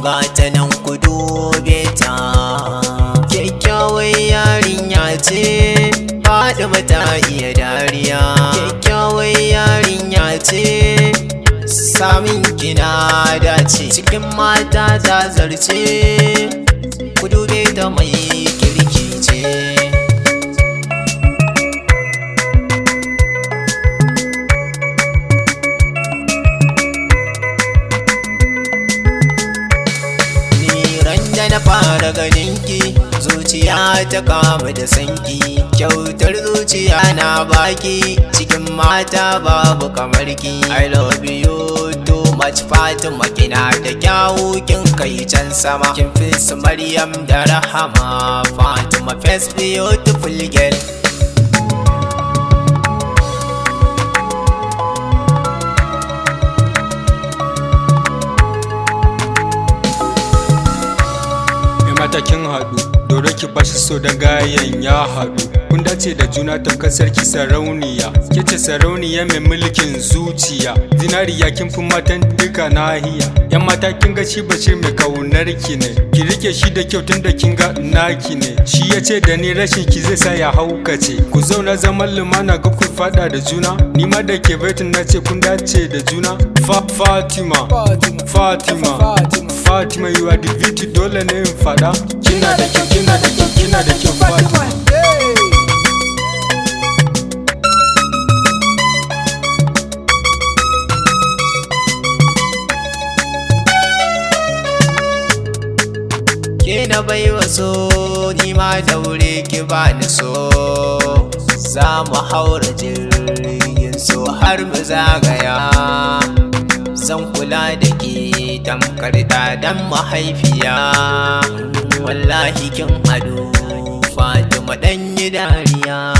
ga ta nan ku dube ta, kyakkyawar yarinya ce Fatima ta iya dariya, kyakkyawar yarinya ce samin kina dace, cikin mata ta zarce, ku dube ta mai kirki ce. Na fara ganinki zuciya ta kama da sanki, kyautar zuciya na baki, cikin mata babu kamar ki. I love you too much Fatima, kina da kyawu kin kai can sama, kin fi su Maryam da Rahama. Fatima first beautiful girl. Matakin haɗu dore ki bashi so da gayan ya haɗu, kun dace da juna tamkar sarki sarauniya, kece sarauniya mai mulkin zuciya, zinariya kin fi matan duka nahiya. Yan mata kin ga shi bace mai kaunar ki ne, ki rike shi da kyau tun da kin ga naki ne, shi ya ce da ni rashin ki zai sa ya haukace, ku zauna zaman lumana ga ku fada da juna, ni ma da ke baitin na ce kun dace da juna. Fatima Fatima, you are the beauty, dole ne in fada. Kina da kyau, kina da kyau, kina da kyau Fatima. Ke na baiwa so, ni ma daure ki bani so, za mu haura jirgin so har mu zagaya. Zan kula da ke tamkar dan mahaifiya, wallahi kin hadu Fatima dan yi dariya.